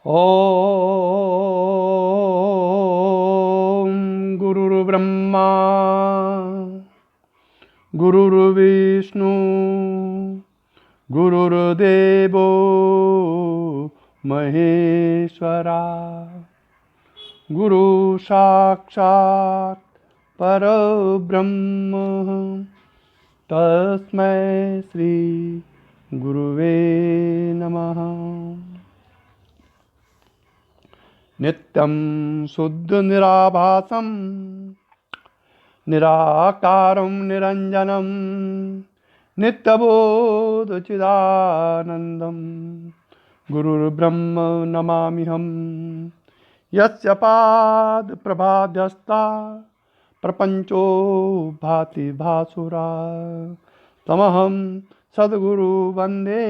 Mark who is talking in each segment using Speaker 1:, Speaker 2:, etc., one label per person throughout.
Speaker 1: ॐ गुरुर्ब्रह्मा गुरुर्विष्णु गुरुर्देवो महेश्वरा गुरु साक्षात् परब्रह्म तस्मै श्री गुरुवे नमः। नित्यं शुद्ध निराभासं निराकारं निरंजनं नित्यबोधचिदानन्दं गुरुर्ब्रह्म नमाम्यहम्। यस्य पाद प्रभाध्यस्ता प्रपंचो भाति भासुरा तमहं सद्गुरु वंदे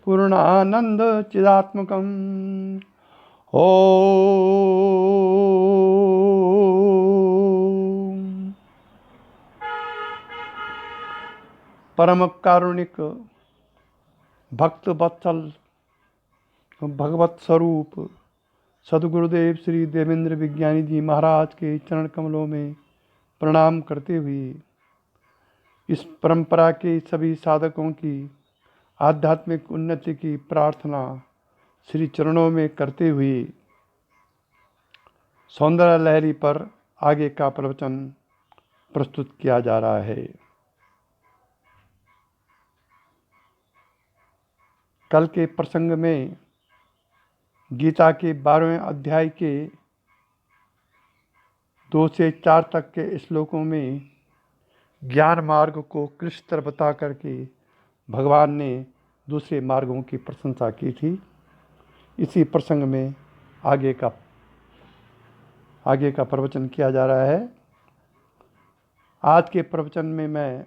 Speaker 1: पूर्णानंद चिदात्मकम्। ओम परम कारुणिक भक्त वत्सल भगवत स्वरूप सद्गुरुदेव श्री देवेंद्र विज्ञानी जी महाराज के चरण कमलों में प्रणाम करते हुए इस परंपरा के सभी साधकों की आध्यात्मिक उन्नति की प्रार्थना श्री चरणों में करते हुए सौंदर्य लहरी पर आगे का प्रवचन प्रस्तुत किया जा रहा है। कल के प्रसंग में गीता के 12वें अध्याय के 2 से 4 तक के श्लोकों में ज्ञान मार्ग को क्लिष्टर बता करके भगवान ने दूसरे मार्गों की प्रशंसा की थी। इसी प्रसंग में आगे का प्रवचन किया जा रहा है। आज के प्रवचन में मैं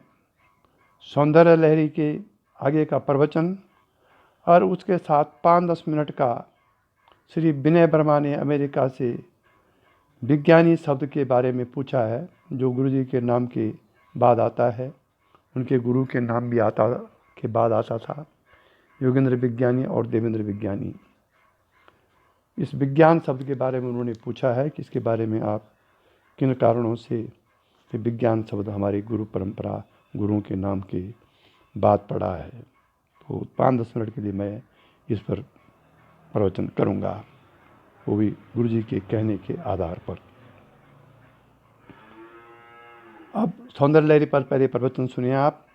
Speaker 1: सौंदर्य लहरी के आगे का प्रवचन और उसके साथ 5-10 मिनट का श्री विनय वर्मा ने अमेरिका से विज्ञानी शब्द के बारे में पूछा है, जो गुरुजी के नाम के बाद आता है। उनके गुरु के नाम भी के बाद आता था, योगेंद्र विज्ञानी और देवेंद्र विज्ञानी। इस विज्ञान शब्द के बारे में उन्होंने पूछा है कि इसके बारे में आप किन कारणों से ये विज्ञान शब्द हमारी गुरु परंपरा गुरुओं के नाम के बाद पड़ा है। तो 5-10 मिनट के लिए मैं इस पर प्रवचन करूंगा, वो भी गुरुजी के कहने के आधार पर। अब सौंदर्य लहरी पर पहले प्रवचन सुनिए आप।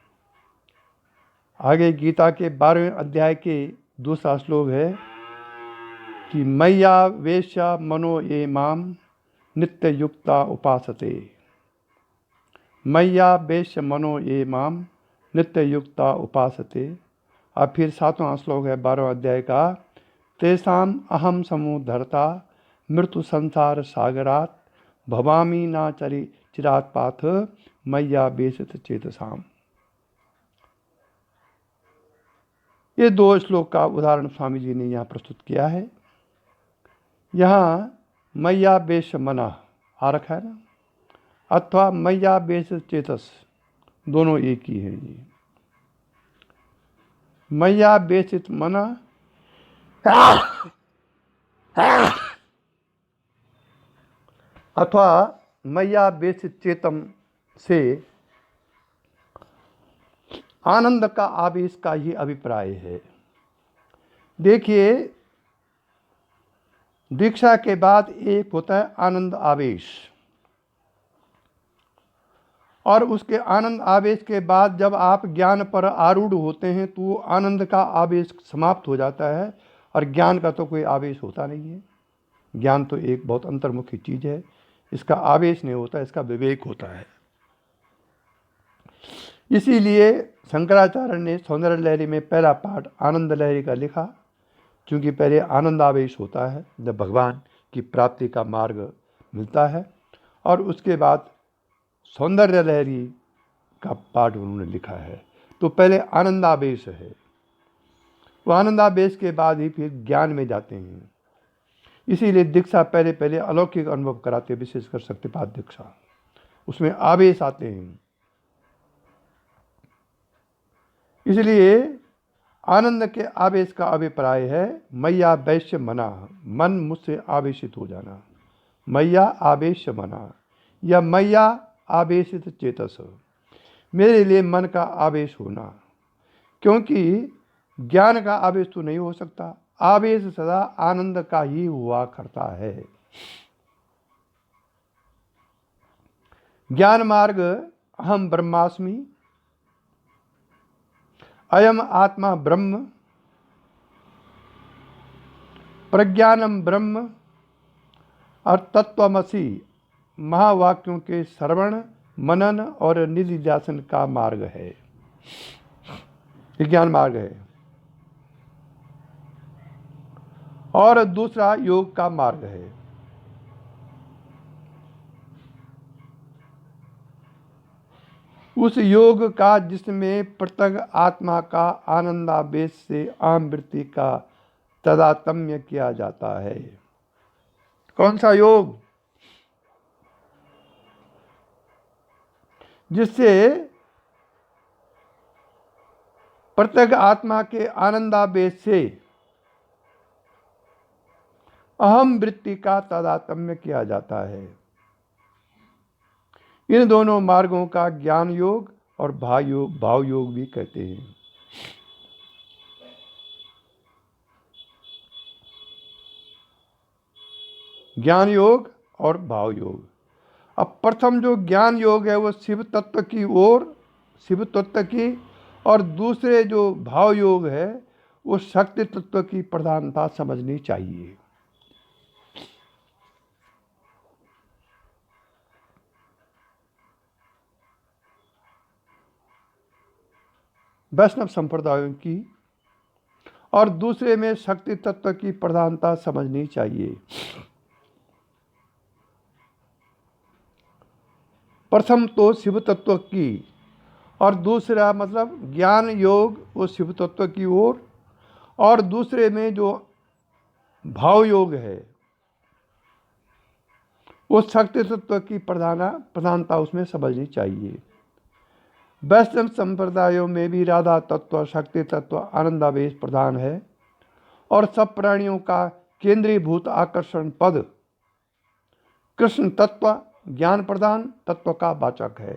Speaker 1: आगे गीता के 12वें अध्याय के दूसरा श्लोक है कि मय्या वेश्या मनो ये माम नित्य युक्ता उपासते। मय्या वेश्य मनो ये माम नित्य युक्ता उपासते। और फिर 7वां श्लोक है 12वें अध्याय का, तेषाम अहम समुद्धरता मृत्यु संसार सागरात भवामी ना चरि चिरात पाथ मय्या वेशित चेतसाम। ये 2 श्लोक का उदाहरण स्वामी जी ने यहाँ प्रस्तुत किया है। यहाँ मय्या वेश मना आ रखा है ना, अथवा मय्या वेश चेतस, दोनों एक ही हैं। ये मय्या वेशित मना अथवा मय्या वेशित चेतम से आनंद का आवेश का ही अभिप्राय है। देखिए, दीक्षा के बाद एक होता है आनंद आवेश, और उसके आनंद आवेश के बाद जब आप ज्ञान पर आरूढ़ होते हैं तो आनंद का आवेश समाप्त हो जाता है और ज्ञान का तो कोई आवेश होता नहीं है। ज्ञान तो एक बहुत अंतर्मुखी चीज है, इसका आवेश नहीं होता, इसका विवेक होता है। इसीलिए शंकराचार्य ने सौंदर्य लहरी में पहला पाठ आनंद लहरी का लिखा, क्योंकि पहले आनंद आवेश होता है जब भगवान की प्राप्ति का मार्ग मिलता है, और उसके बाद सौंदर्य लहरी का पाठ उन्होंने लिखा है। तो पहले आनंदावेश है, वो आनंदावेश के बाद ही फिर ज्ञान में जाते हैं। इसीलिए दीक्षा पहले पहले अलौकिक अनुभव कराते, विशेषकर शक्तिपात दीक्षा, उसमें आवेश आते हैं। इसलिए आनंद के आवेश का अभिप्राय है मैया वैश्य मना, मन मुझसे आवेशित हो जाना। मैया आवेश मना या मैया आवेशित चेतस, मेरे लिए मन का आवेश होना, क्योंकि ज्ञान का आवेश तो नहीं हो सकता। आवेश सदा आनंद का ही हुआ करता है। ज्ञान मार्ग अहम ब्रह्मास्मि, अयम आत्मा ब्रह्म, प्रज्ञानम ब्रह्म और तत्वमसि महावाक्यों के श्रवण मनन और निधिध्यासन का मार्ग है। ज्ञान मार्ग है। और दूसरा योग का मार्ग है। उस योग का जिसमें प्रत्येक आत्मा का आनंदावेश से आम वृत्ति का तादात्म्य किया जाता है। कौन सा योग? जिससे प्रत्येक आत्मा के आनंदावेश से अहम वृत्ति का तादात्म्य किया जाता है। इन दोनों मार्गों का ज्ञान योग और भाव योग भी कहते हैं। ज्ञान योग और भाव योग। अब प्रथम जो ज्ञान योग है वो शिव तत्व की ओर, शिव तत्व की, और दूसरे जो भाव योग है वो शक्ति तत्व की प्रधानता समझनी चाहिए। वैष्णव संप्रदायों की, और दूसरे में शक्ति तत्व की प्रधानता समझनी चाहिए। प्रथम तो शिव तत्व की, और दूसरा मतलब ज्ञान योग वो शिव तत्व की ओर, और दूसरे में जो भाव योग है वो शक्ति तत्व की प्रधानता उसमें समझनी चाहिए। वैष्णव संप्रदायों में भी राधा तत्व, शक्ति तत्व, आनंदावेश प्रधान है, और सब प्राणियों का केंद्रीभूत आकर्षण पद कृष्ण तत्व ज्ञान प्रदान तत्व का वाचक है।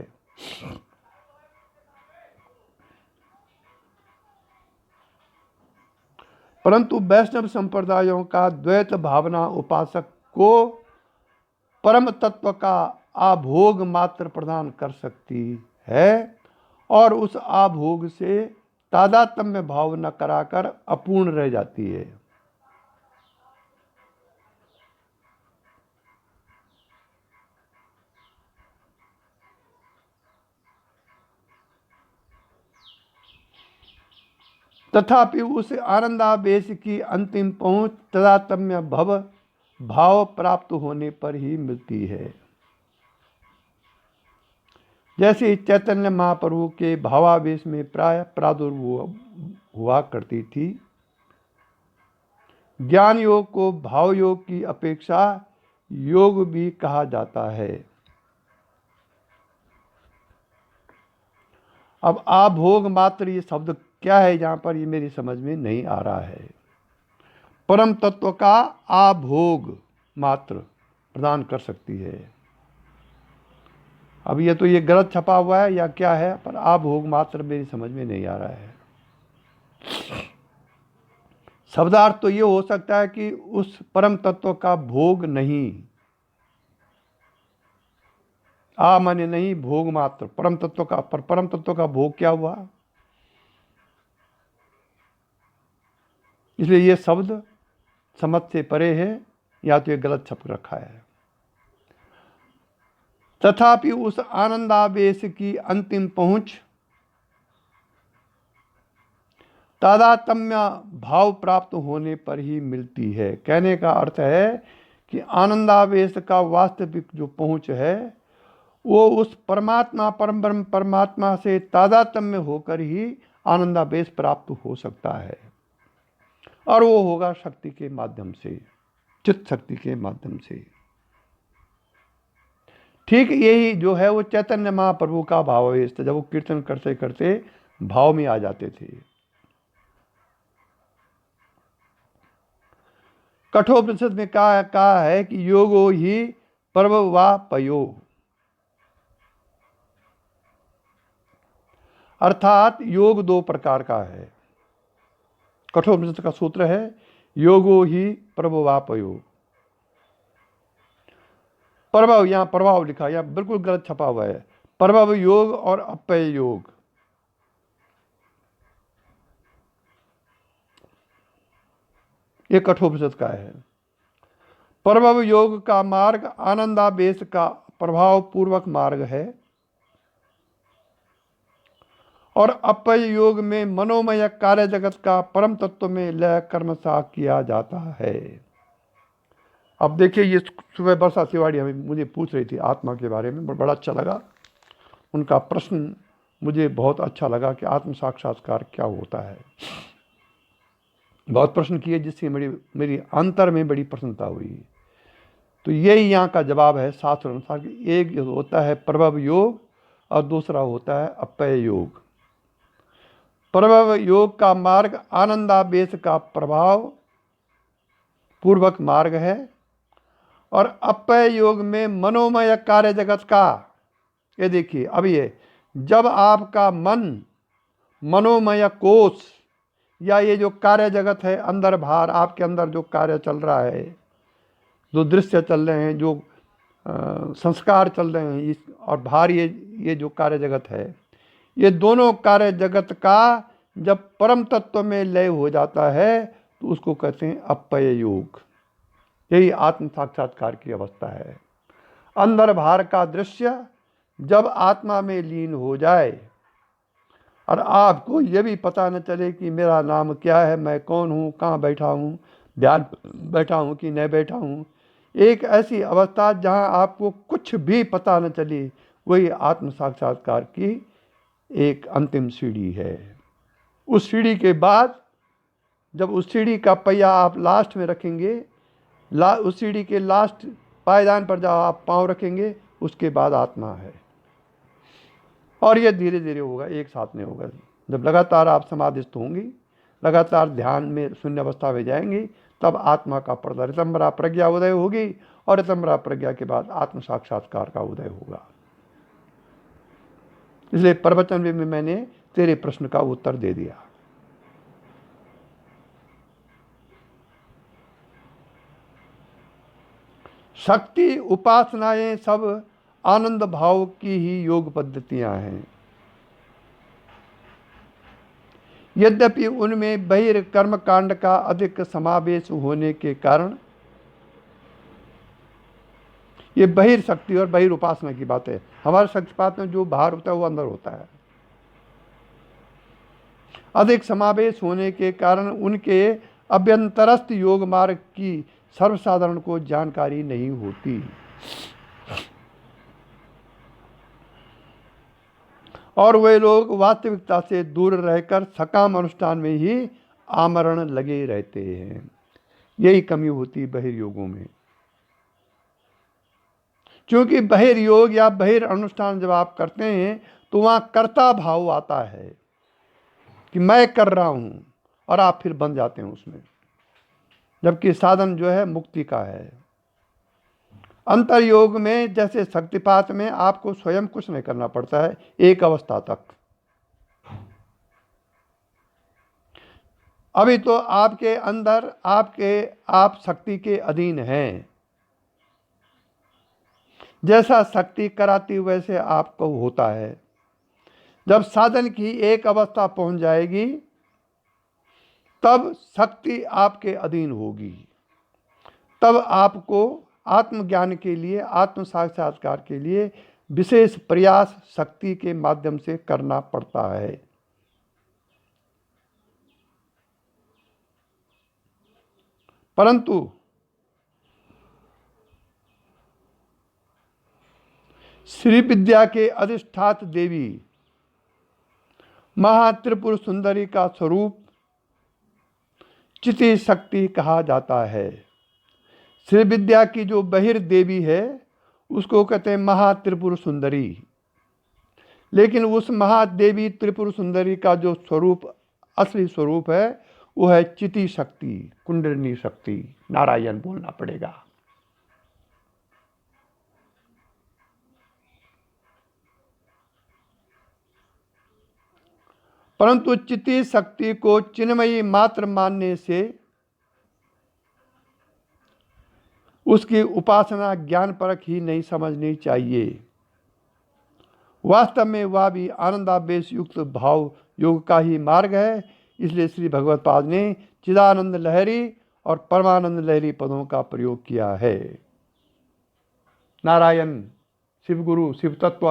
Speaker 1: परंतु वैष्णव संप्रदायों का द्वैत भावना उपासक को परम तत्व का आभोग मात्र प्रदान कर सकती है, और उस आभोग से तादात्म्य भाव न कराकर अपूर्ण रह जाती है। तथापि उस आनंदावेश की अंतिम पहुंच तादात्म्य भाव प्राप्त होने पर ही मिलती है। जैसे चैतन्य महाप्रभु के भावावेश में प्राय प्रादुर्भूत हुआ करती थी। ज्ञान योग को भाव योग की अपेक्षा योग भी कहा जाता है। अब आभोग मात्र ये शब्द क्या है यहाँ पर, ये मेरी समझ में नहीं आ रहा है। परम तत्व का आभोग मात्र प्रदान कर सकती है। अब ये गलत छपा हुआ है या क्या है, पर आभोग मात्र मेरी समझ में नहीं आ रहा है। शब्दार्थ तो ये हो सकता है कि उस परम तत्व का भोग नहीं, माने नहीं, भोग मात्र परम तत्व का। पर परम तत्व का भोग क्या हुआ? इसलिए ये शब्द समझ से परे है, या तो ये गलत छप रखा है। तथापि उस आनंदावेश की अंतिम पहुंच तादात्म्य भाव प्राप्त होने पर ही मिलती है। कहने का अर्थ है कि आनंदावेश का वास्तविक जो पहुंच है वो उस परमात्मा परम ब्रह्म परमात्मा से तादात्म्य होकर ही आनंदावेश प्राप्त हो सकता है, और वो होगा शक्ति के माध्यम से, चित्त शक्ति के माध्यम से। ठीक यही जो है वो चैतन्य महाप्रभु का भावावेश था, जब वो कीर्तन करते करते भाव में आ जाते थे। कठोपनिषद में कहा है कि योगो ही प्रभवापयो, अर्थात योग दो प्रकार का है। कठोपनिषद का सूत्र है योगो ही प्रभवापयो। प्रभव, यहां प्रभाव लिखा, यहां बिल्कुल गलत छपा हुआ है। प्रभव योग और अपय योग, ये कठोपनिषद का है। प्रभव योग का मार्ग आनंदावेश का प्रभाव पूर्वक मार्ग है, और अपय योग में मनोमय कार्य जगत का परम तत्व में लय कर्मसाह किया जाता है। अब देखिए, ये सुबह वर्षा तिवारी मुझे पूछ रही थी आत्मा के बारे में, बड़ा अच्छा लगा उनका प्रश्न, मुझे बहुत अच्छा लगा कि आत्म साक्षात्कार क्या होता है। बहुत प्रश्न किए जिससे मेरी अंतर में बड़ी प्रसन्नता हुई। तो यही यहाँ का जवाब है शास्त्र अनुसार कि एक होता है प्रभव योग और दूसरा होता है अपय योग। प्रभव योग का मार्ग आनंदावेश का प्रभाव पूर्वक मार्ग है, और अपय योग में मनोमय कार्य जगत का, ये देखिए अब ये जब आपका मन, मनोमय कोश या ये जो कार्य जगत है अंदर बाहर, आपके अंदर जो कार्य चल रहा है, जो दृश्य चल रहे हैं, जो संस्कार चल रहे हैं, और बाहर ये जो कार्य जगत है, ये दोनों कार्य जगत का जब परम तत्व में लय हो जाता है तो उसको कहते हैं अपय योग। यही आत्म साक्षात्कार की अवस्था है। अंदर बाहर का दृश्य जब आत्मा में लीन हो जाए और आपको ये भी पता न चले कि मेरा नाम क्या है, मैं कौन हूँ, कहाँ बैठा हूँ, ध्यान बैठा हूँ कि नहीं बैठा हूँ, एक ऐसी अवस्था जहाँ आपको कुछ भी पता न चले, वही आत्म साक्षात्कार की एक अंतिम सीढ़ी है। उस सीढ़ी के बाद जब उस सीढ़ी का पहिया आप लास्ट में रखेंगे, उस सीढ़ी के लास्ट पायदान पर जब आप पांव रखेंगे, उसके बाद आत्मा है। और ये धीरे धीरे होगा, एक साथ नहीं होगा। जब लगातार आप समाधिस्थ होंगी, लगातार ध्यान में शून्य अवस्था में जाएंगी, तब आत्मा का पर्दा, ऋतंबरा प्रज्ञा उदय होगी, और ऋतंबरा प्रज्ञा के बाद आत्म साक्षात्कार का उदय होगा। इसलिए प्रवचन में मैंने तेरे प्रश्न का उत्तर दे दिया। शक्ति उपासनाएं सब आनंद भाव की ही योग पद्धतियां हैं। यद्यपि उनमें बहिर्कर्म कांड का अधिक समावेश होने के कारण, ये बहिर्शक्ति और बहिर्उपासना की बात है। हमारे शक्तिपात में जो बाहर होता है वो अंदर होता है। अधिक समावेश होने के कारण उनके अभ्यंतरस्थ योग मार्ग की सर्वसाधारण को जानकारी नहीं होती, और वे लोग वास्तविकता से दूर रहकर सकाम अनुष्ठान में ही आमरण लगे रहते हैं। यही कमी होती बहिर्योगों में, क्योंकि बहिर्योग या बहिर्अनुष्ठान जब आप करते हैं तो वहाँ कर्ता भाव आता है कि मैं कर रहा हूँ, और आप फिर बन जाते हैं उसमें, जबकि साधन जो है मुक्ति का है। अंतर्योग में जैसे शक्तिपात में आपको स्वयं कुछ नहीं करना पड़ता है एक अवस्था तक। अभी तो आपके अंदर आप शक्ति के अधीन हैं। जैसा शक्ति कराती वैसे आपको होता है। जब साधन की एक अवस्था पहुंच जाएगी तब शक्ति आपके अधीन होगी, तब आपको आत्मज्ञान के लिए, आत्म साक्षात्कार के लिए विशेष प्रयास शक्ति के माध्यम से करना पड़ता है। परंतु श्री विद्या के अधिष्ठात देवी महात्रिपुर सुंदरी का स्वरूप चिति शक्ति कहा जाता है। श्री विद्या की जो बहिर्देवी है उसको कहते हैं महात्रिपुर सुंदरी, लेकिन उस महादेवी त्रिपुर सुंदरी का जो स्वरूप, असली स्वरूप है, वो है चिति शक्ति, कुंडलिनी शक्ति। नारायण बोलना पड़ेगा। परंतु चिति शक्ति को चिन्मयी मात्र मानने से उसकी उपासना ज्ञान परक ही नहीं समझनी चाहिए। वास्तव में वह भी आनंदावेश युक्त भाव योग का ही मार्ग है। इसलिए श्री भगवत्पाद ने चिदानंद लहरी और परमानंद लहरी पदों का प्रयोग किया है। नारायण, शिव गुरु, शिव तत्व।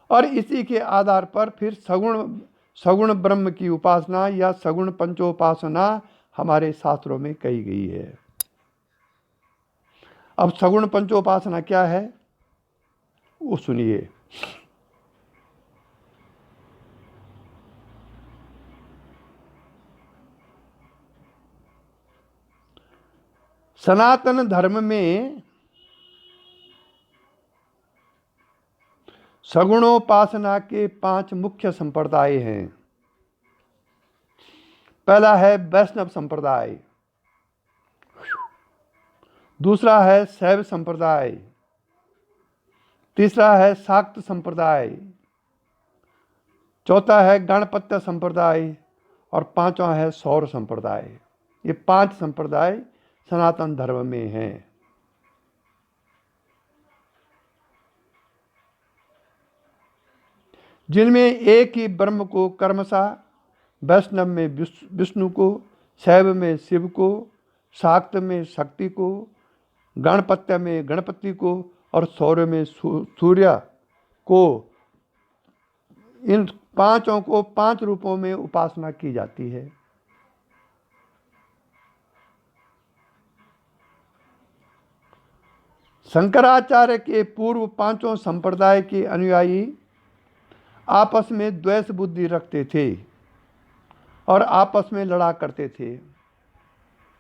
Speaker 1: और इसी के आधार पर फिर सगुण ब्रह्म की उपासना या सगुण पंचोपासना हमारे शास्त्रों में कही गई है। अब सगुण पंचोपासना क्या है वो सुनिए। सनातन धर्म में सगुणोपासना के 5 मुख्य संप्रदाय हैं। पहला है वैष्णव संप्रदाय, दूसरा है शैव संप्रदाय, तीसरा है शाक्त संप्रदाय, चौथा है गणपत्य संप्रदाय और पांचवा है सौर संप्रदाय। ये 5 संप्रदाय सनातन धर्म में हैं। जिनमें एक ही ब्रह्म को कर्मशः, वैष्णव में विष्णु को, शैव में शिव को, शाक्त में शक्ति को, गणपत्य में गणपति को और सौर में सूर्य को, इन 5 को 5 रूपों में उपासना की जाती है। शंकराचार्य के पूर्व 5 संप्रदाय के अनुयायी आपस में द्वेष बुद्धि रखते थे और आपस में लड़ा करते थे।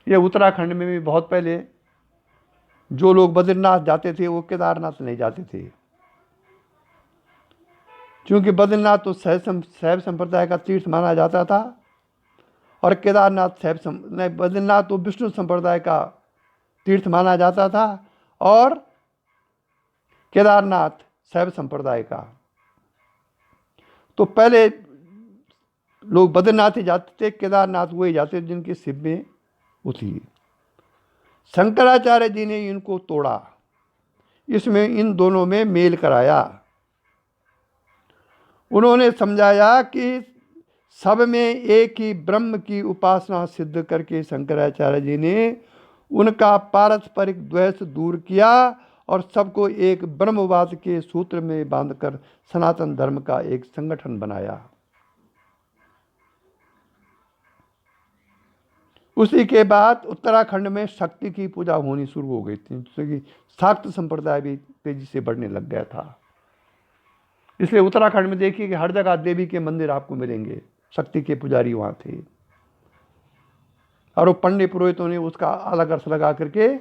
Speaker 1: ये उत्तराखंड में भी बहुत पहले जो लोग बद्रीनाथ जाते थे वो केदारनाथ नहीं जाते थे, क्योंकि बद्रीनाथ तो शैव संप्रदाय का तीर्थ माना जाता था और केदारनाथ बद्रीनाथ तो विष्णु संप्रदाय का तीर्थ माना जाता था और केदारनाथ शैव संप्रदाय का। तो पहले लोग बद्रीनाथ ही जाते थे, केदारनाथ वही जाते थे जिनके शिव में उठी। शंकराचार्य जी ने इनको तोड़ा, इसमें इन दोनों में मेल कराया। उन्होंने समझाया कि सब में एक ही ब्रह्म की उपासना सिद्ध करके शंकराचार्य जी ने उनका पारस्परिक द्वेष दूर किया और सबको एक ब्रह्मवाद के सूत्र में बांधकर सनातन धर्म का एक संगठन बनाया। उसी के बाद उत्तराखंड में शक्ति की पूजा होनी शुरू हो गई थी, क्योंकि शाक्त संप्रदाय भी तेजी से बढ़ने लग गया था। इसलिए उत्तराखंड में देखिए कि हर जगह देवी के मंदिर आपको मिलेंगे, शक्ति के पुजारी वहाँ थे और वो पंडित पुरोहितों ने उसका अलग अर्थ लगा करके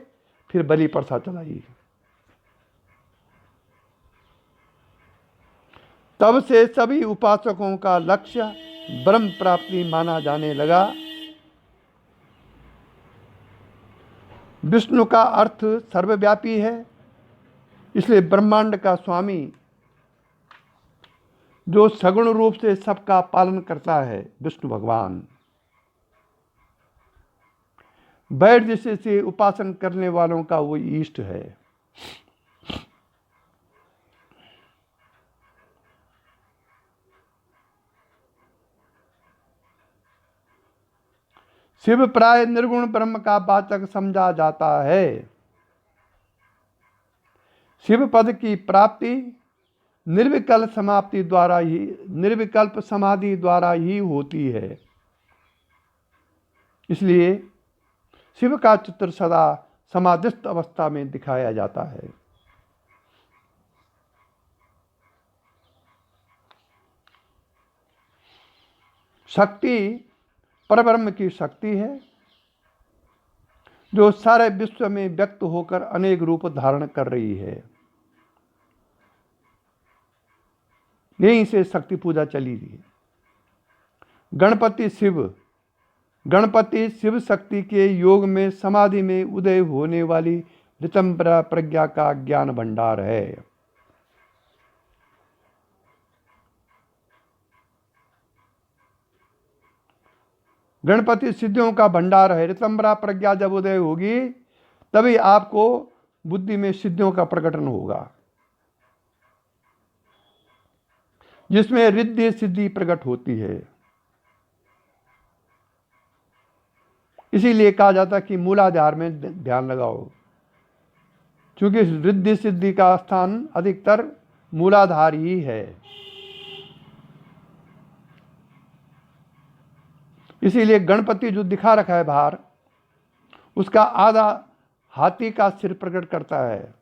Speaker 1: फिर बलि प्रथा चलाई। तब से सभी उपासकों का लक्ष्य ब्रह्म प्राप्ति माना जाने लगा। विष्णु का अर्थ सर्वव्यापी है, इसलिए ब्रह्मांड का स्वामी जो सगुण रूप से सबका पालन करता है विष्णु भगवान, बैठ जैसे से उपासन करने वालों का वो इष्ट है। शिव प्राय निर्गुण ब्रह्म का वाचक समझा जाता है। शिव पद की प्राप्ति निर्विकल्प समाधि द्वारा ही होती है। इसलिए शिव का चित्र सदा समाधिस्थ अवस्था में दिखाया जाता है। शक्ति परब्रह्म की शक्ति है जो सारे विश्व में व्यक्त होकर अनेक रूप धारण कर रही है। यहीं से शक्ति पूजा चली थी। गणपति शिव शक्ति के योग में समाधि में उदय होने वाली ऋतंभरा प्रज्ञा का ज्ञान भंडार है। गणपति सिद्धियों का भंडार है। ऋतंभरा प्रज्ञा जब उदय होगी तभी आपको बुद्धि में सिद्धियों का प्रकटन होगा, जिसमें रिद्धि सिद्धि प्रकट होती है। इसीलिए कहा जाता है कि मूलाधार में ध्यान लगाओ, क्योंकि रिद्धि सिद्धि का स्थान अधिकतर मूलाधार ही है। इसीलिए गणपति जो दिखा रखा है बाहर, उसका आधा हाथी का सिर प्रकट करता है।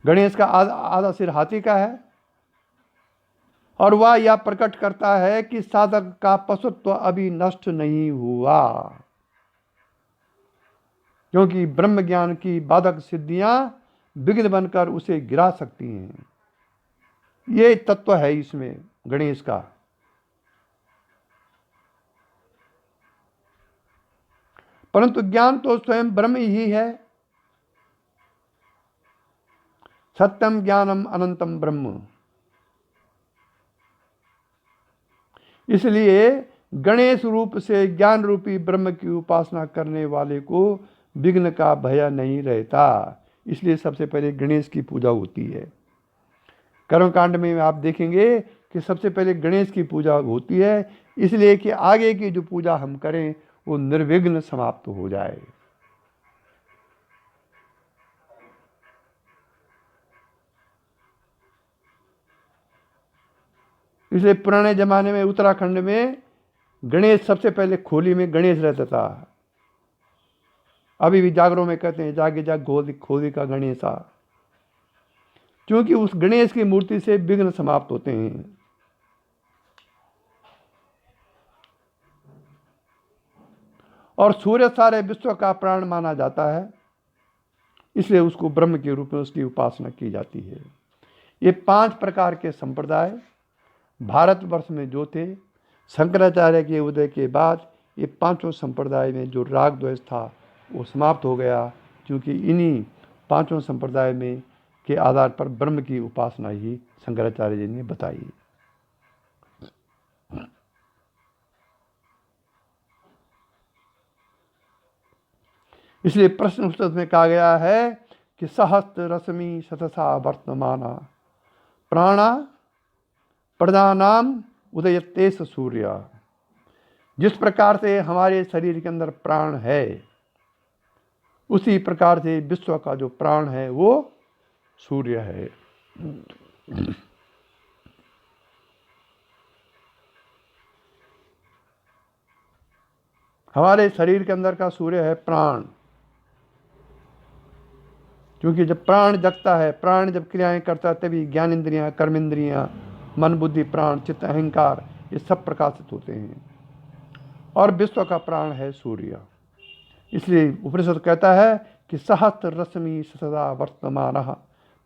Speaker 1: गणेश का आधा सिर हाथी का है, और वह यह प्रकट करता है कि साधक का पशुत्व अभी नष्ट नहीं हुआ, क्योंकि ब्रह्म ज्ञान की बाधक सिद्धियां विघ्न बनकर उसे गिरा सकती हैं। ये तत्व है इसमें गणेश का। परंतु ज्ञान तो स्वयं ब्रह्म ही है। सत्यम ज्ञानम अनंतम ब्रह्म। इसलिए गणेश रूप से ज्ञान रूपी ब्रह्म की उपासना करने वाले को विघ्न का भय नहीं रहता। इसलिए सबसे पहले गणेश की पूजा होती है। कर्मकांड में आप देखेंगे कि सबसे पहले गणेश की पूजा होती है, इसलिए कि आगे की जो पूजा हम करें वो निर्विघ्न समाप्त हो जाए। इसलिए पुराने जमाने में उत्तराखंड में गणेश सबसे पहले खोली में गणेश रहता था। अभी भी जागरों में कहते हैं जागे जाग खोली का गणेशा, क्योंकि उस गणेश की मूर्ति से विघ्न समाप्त होते हैं। और सूर्य सारे विश्व का प्राण माना जाता है, इसलिए उसको ब्रह्म के रूप में उसकी उपासना की जाती है। ये 5 प्रकार के संप्रदाय भारतवर्ष में जो थे, शंकराचार्य के उदय के बाद ये 5 संप्रदाय में जो राग द्वेष था वो समाप्त हो गया, क्योंकि इन्हीं 5 संप्रदाय में के आधार पर ब्रह्म की उपासना ही शंकराचार्य जी ने बताई। इसलिए प्रश्न उत्तर में कहा गया है कि सहस्त्र रश्मि शतसा वर्तमाना प्राणा प्रदानाम उदयतेश सूर्य। जिस प्रकार से हमारे शरीर के अंदर प्राण है, उसी प्रकार से विश्व का जो प्राण है वो सूर्य है। हमारे शरीर के अंदर का सूर्य है प्राण, क्योंकि जब प्राण जगता है, प्राण जब क्रियाएं करता है, तभी ज्ञान इंद्रियां, कर्म इंद्रियां, मन बुद्धि प्राण चित्त अहंकार ये सब प्रकाशित होते हैं। और विश्व का प्राण है सूर्य। इसलिए उपनिषद कहता है कि सहस्त्र रश्मि सदा वर्तमान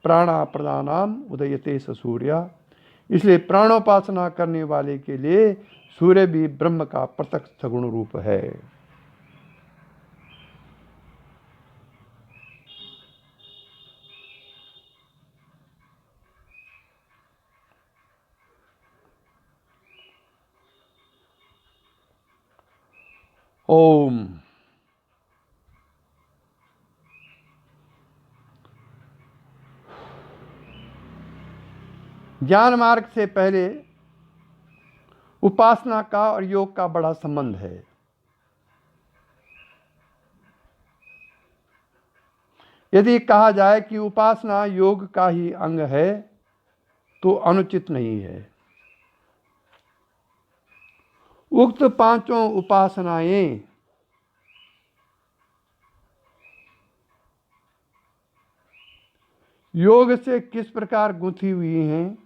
Speaker 1: प्राणा प्रदानाम उदयते सूर्य। इसलिए प्राणोपासना करने वाले के लिए सूर्य भी ब्रह्म का प्रत्यक्ष सगुण रूप है। ओम। ज्ञान मार्ग से पहले उपासना का और योग का बड़ा संबंध है। यदि कहा जाए कि उपासना योग का ही अंग है तो अनुचित नहीं है। उक्त 5 उपासनाएं योग से किस प्रकार गुंथी हुई हैं,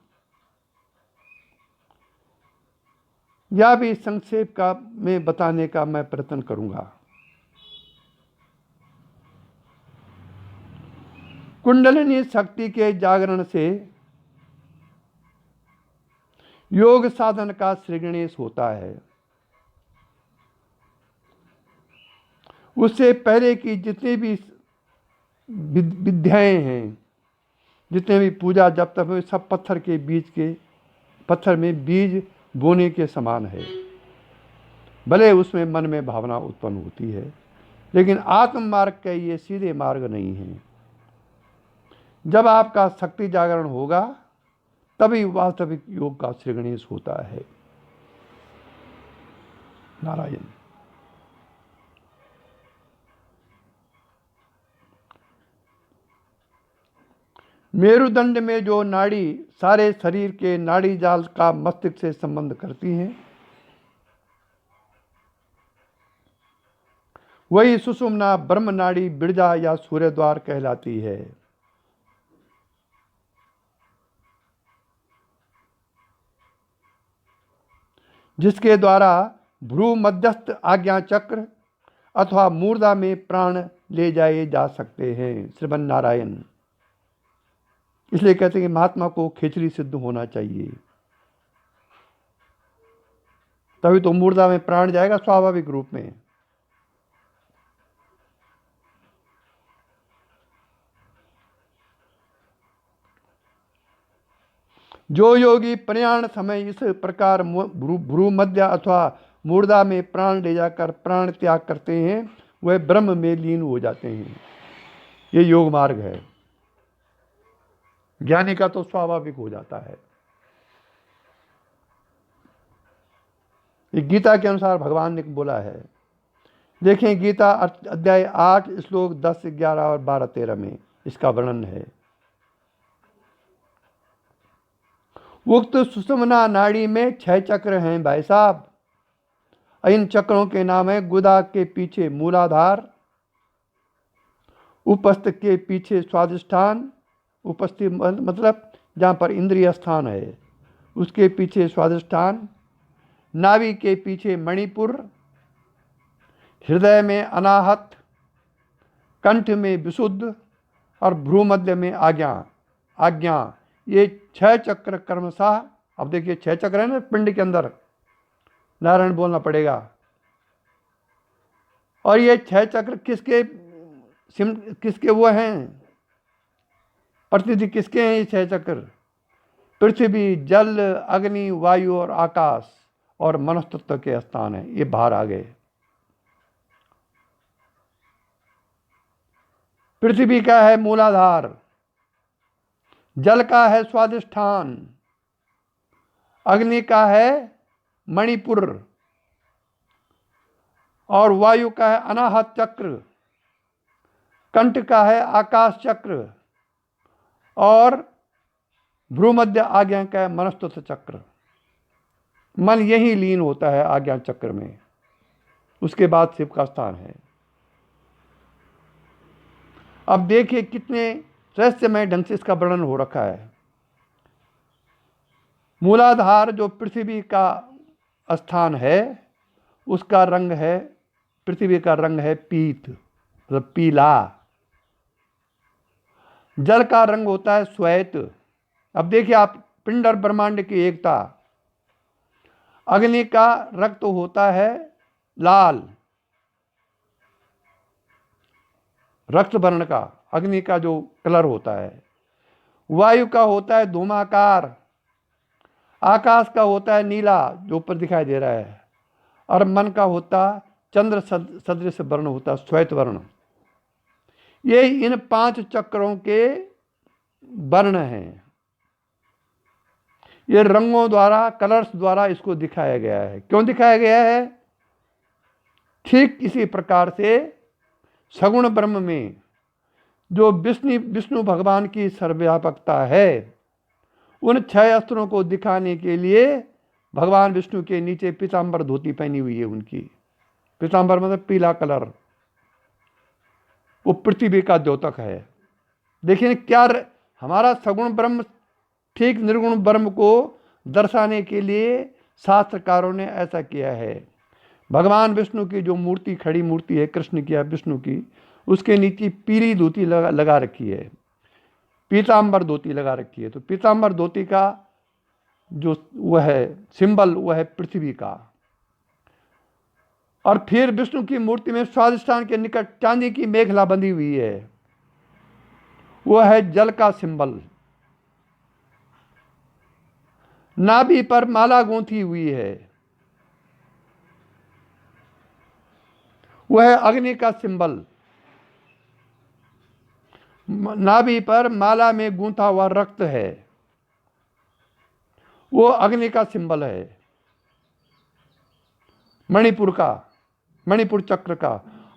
Speaker 1: यह भी संक्षेप में बताने का मैं प्रयत्न करूंगा। कुंडलिनी शक्ति के जागरण से योग साधन का श्री गणेश होता है। उससे पहले की जितनी भी विद्याएं हैं, जितने भी पूजा जब तक हुए, सब पत्थर में बीज बोने के समान है। भले उसमें मन में भावना उत्पन्न होती है, लेकिन आत्म मार्ग का ये सीधे मार्ग नहीं है। जब आपका शक्ति जागरण होगा तभी वास्तविक योग का श्री गणेश होता है। नारायण। मेरुदंड में जो नाड़ी सारे शरीर के नाड़ी जाल का मस्तिष्क से संबंध करती हैं, वही सुषुम्ना ब्रह्म नाड़ी बिरजा या सूर्य द्वार कहलाती है। जिसके द्वारा भ्रू मध्यस्थ आज्ञा चक्र अथवा मूर्धा में प्राण ले जाए जा सकते हैं। श्रीमन नारायण। इसलिए कहते हैं कि महात्मा को खेचरी सिद्ध होना चाहिए, तभी तो मूर्धा में प्राण जाएगा स्वाभाविक रूप में। जो योगी प्रयाण समय इस प्रकार भ्रू मध्य अथवा मूर्धा में प्राण ले जाकर प्राण त्याग करते हैं, वह ब्रह्म में लीन हो जाते हैं। ये योग मार्ग है। ज्ञानी का तो स्वाभाविक हो जाता है। ये गीता के अनुसार भगवान ने बोला है। देखें गीता अध्याय 8 श्लोक 10, 11 और 12, 13 में इसका वर्णन है। उक्त सुषुम्ना नाड़ी में 6 चक्र हैं भाई साहब। इन चक्रों के नाम है गुदा के पीछे मूलाधार, उपस्थ के पीछे स्वादिष्ठान, उपस्थित मतलब जहाँ पर इंद्रिय स्थान है उसके पीछे स्वादिष्ठान, नाभि के पीछे मणिपुर, हृदय में अनाहत, कंठ में विशुद्ध और भ्रूमध्य में आज्ञा। ये 6 चक्र क्रमशः, अब देखिए 6 चक्र है ना पिंड के अंदर, नारायण बोलना पड़ेगा। और ये 6 चक्र किसके वो हैं, प्रतिनिधि किसके हैं ये 6 चक्र? पृथ्वी, जल, अग्नि, वायु और आकाश और मनस्तत्व के स्थान है। ये बाहर आ गए। पृथ्वी का है मूलाधार, जल का है स्वादिष्ठान, अग्नि का है मणिपुर और वायु का है अनाहत चक्र, कंठ का है आकाश चक्र और भ्रूमध्य आज्ञा का है मनस्तुत चक्र। मन यही लीन होता है आज्ञा चक्र में, उसके बाद शिव का स्थान है। अब देखिए कितने रहस्यमय ढंग से इसका वर्णन हो रखा है। मूलाधार जो पृथ्वी का स्थान है, उसका रंग है, पृथ्वी का रंग है पीत, मतलब पीला। जल का रंग होता है श्वेत। अब देखिए आप पिंड और ब्रह्मांड की एकता। अग्नि का रक्त होता है लाल, रक्त वर्ण का अग्नि का जो कलर होता है। वायु का होता है धूमाकार, आकाश का होता है नीला जो ऊपर दिखाई दे रहा है, और मन का होता चंद्र सदृश वर्ण होता है श्वेत वर्ण। ये इन 5 चक्रों के वर्ण हैं। ये रंगों द्वारा, कलर्स द्वारा इसको दिखाया गया है। क्यों दिखाया गया है? ठीक इसी प्रकार से सगुण ब्रह्म में जो विष्णु भगवान की सर्वव्यापकता है, उन 6 अस्त्रों को दिखाने के लिए भगवान विष्णु के नीचे पीतांबर धोती पहनी हुई है उनकी। पीतांबर मतलब पीला कलर, वो पृथ्वी का द्योतक है। देखिए क्या हमारा सगुण ब्रह्म ठीक निर्गुण ब्रह्म को दर्शाने के लिए शास्त्रकारों ने ऐसा किया है। भगवान विष्णु की जो मूर्ति, खड़ी मूर्ति है कृष्ण की या विष्णु की, उसके नीचे पीली धोती लगा रखी है, पीतांबर धोती लगा रखी है। तो पीतांबर धोती का जो वह है सिंबल, वह है पृथ्वी का। और फिर विष्णु की मूर्ति में स्वादिष्ठान के निकट चांदी की मेखला बंधी हुई है, वह है जल का सिंबल। नाभि पर माला गूंथी हुई है, वह है अग्नि का सिंबल। नाभि पर माला में गूंथा हुआ रक्त है, वो अग्नि का सिंबल है, मणिपुर चक्र का।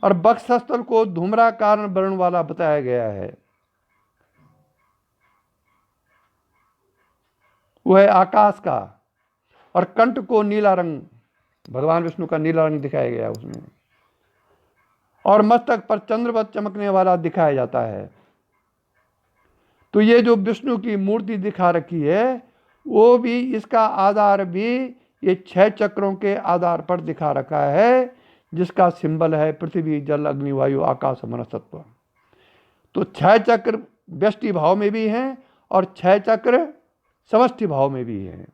Speaker 1: और वक्षस्थल को धूम्राकार वर्ण वाला बताया गया है, वह है आकाश का। और कंठ को नीला रंग, भगवान विष्णु का नीला रंग दिखाया गया उसमें। और मस्तक पर चंद्रवत चमकने वाला दिखाया जाता है। तो ये जो विष्णु की मूर्ति दिखा रखी है, वो भी इसका आधार भी ये 6 चक्रों के आधार पर दिखा रखा है, जिसका सिंबल है पृथ्वी, जल, अग्नि, वायु, आकाश, मनस्तत्व। तो 6 चक्र व्यष्टि भाव में भी हैं और 6 चक्र समष्टि भाव में भी हैं।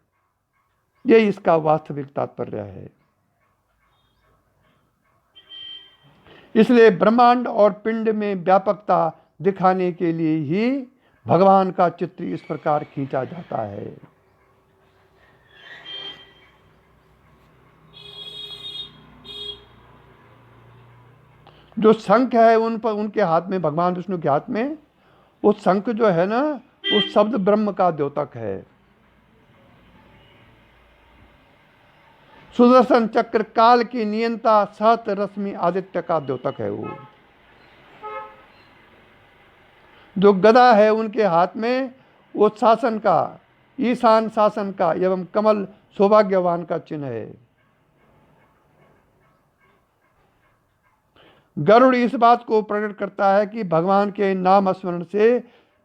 Speaker 1: ये इसका वास्तविक तात्पर्य है। इसलिए ब्रह्मांड और पिंड में व्यापकता दिखाने के लिए ही भगवान का चित्र इस प्रकार खींचा जाता है। जो शंख है उन पर, उनके हाथ में, भगवान विष्णु के हाथ में, वो शंख जो है ना, वो शब्द ब्रह्म का द्योतक है। सुदर्शन चक्र काल की नियंता सहत रश्मि आदित्य का द्योतक है। वो जो गदा है उनके हाथ में, वो शासन का, ईशान शासन का एवं कमल सौभाग्यवान का चिन्ह है। गरुड़ इस बात को प्रकट करता है कि भगवान के नाम स्मरण से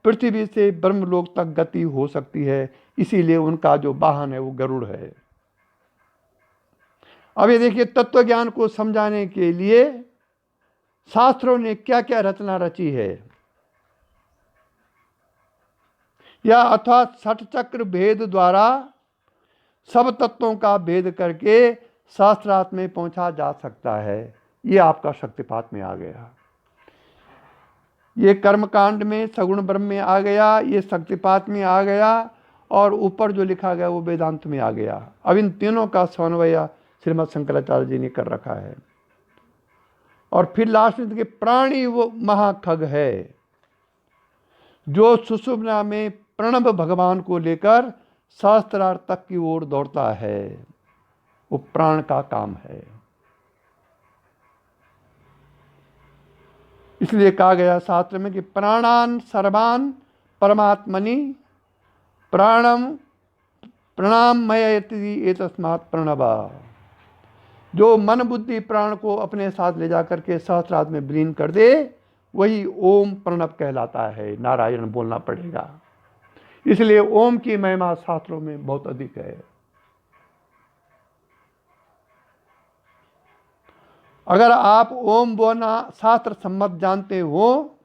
Speaker 1: पृथ्वी से ब्रह्मलोक तक गति हो सकती है, इसीलिए उनका जो वाहन है वो गरुड़ है। अब ये देखिए, तत्व ज्ञान को समझाने के लिए शास्त्रों ने क्या क्या रचना रची है, या अथवा 6 चक्र भेद द्वारा सब तत्वों का भेद करके शास्त्रार्थ में पहुंचा जा सकता है। ये आपका शक्तिपात में आ गया, ये कर्मकांड में सगुण ब्रह्म में आ गया, ये शक्तिपात में आ गया, और ऊपर जो लिखा गया वो वेदांत में आ गया। अब इन तीनों का समन्वय श्रीमद् शंकराचार्य जी ने कर रखा है। और फिर लास्ट में देखिए, प्राणी वो महाखग है जो सुषुम्ना में प्रणव भगवान को लेकर सहस्त्रार्थ तक की ओर दौड़ता है, वो प्राण का काम है। इसलिए कहा गया शास्त्र में कि प्राणान सर्वान परमात्मनि प्राणम प्रणामयति एतस्मात् प्रणवा। जो मन बुद्धि प्राण को अपने साथ ले जाकर के सहस्त्रार्थ में विलीन कर दे, वही ओम प्रणव कहलाता है। नारायण बोलना पड़ेगा। इसलिए ओम की महिमा शास्त्रों में बहुत अधिक है। अगर आप ओम बोलना शास्त्र सम्मत जानते हो,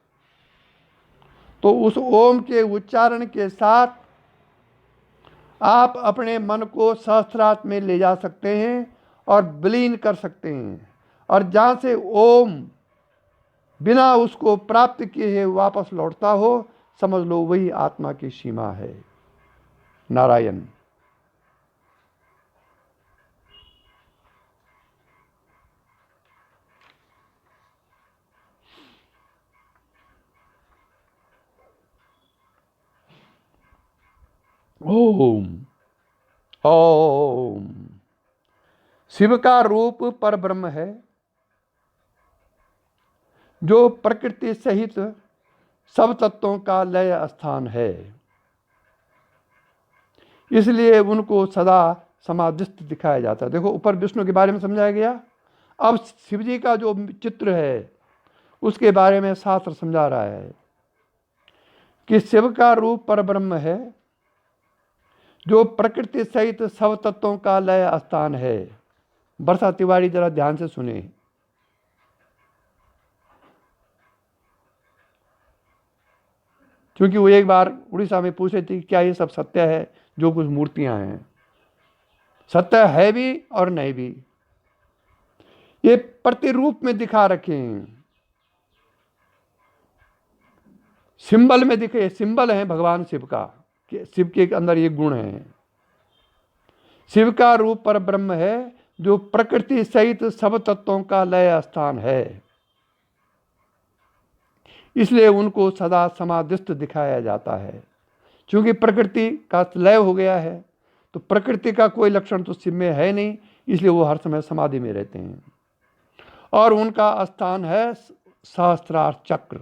Speaker 1: तो उस ओम के उच्चारण के साथ आप अपने मन को सहस्त्रार्थ में ले जा सकते हैं और विलीन कर सकते हैं। और जहाँ से ओम बिना उसको प्राप्त किए वापस लौटता हो, समझ लो वही आत्मा की सीमा है। नारायण। ओम ओम। शिव का रूप पर ब्रह्म है, जो प्रकृति सहित सब तत्वों का लय स्थान है। इसलिए उनको सदा समाधिस्थ दिखाया जाता है। देखो, ऊपर विष्णु के बारे में समझाया गया, अब शिव जी का जो चित्र है उसके बारे में शास्त्र समझा रहा है कि शिव का रूप पर ब्रह्म है, जो प्रकृति सहित सब तत्वों का लय स्थान है। वर्षा तिवारी जरा ध्यान से सुने। क्योंकि वो एक बार उड़ीसा में पूछे थे क्या ये सब सत्य है जो कुछ मूर्तियां हैं, सत्य है भी और नहीं भी। ये प्रतिरूप में दिखा रखे हैं, सिंबल में दिखे, सिंबल है भगवान शिव का, शिव के अंदर ये गुण है। शिव का रूप पर ब्रह्म है, जो प्रकृति सहित सब तत्वों का लय स्थान है। इसलिए उनको सदा समाधिस्थ दिखाया जाता है, क्योंकि प्रकृति का लय हो गया है, तो प्रकृति का कोई लक्षण तो शिव में है नहीं, इसलिए वो हर समय समाधि में रहते हैं। और उनका स्थान है सहस्त्रार चक्र।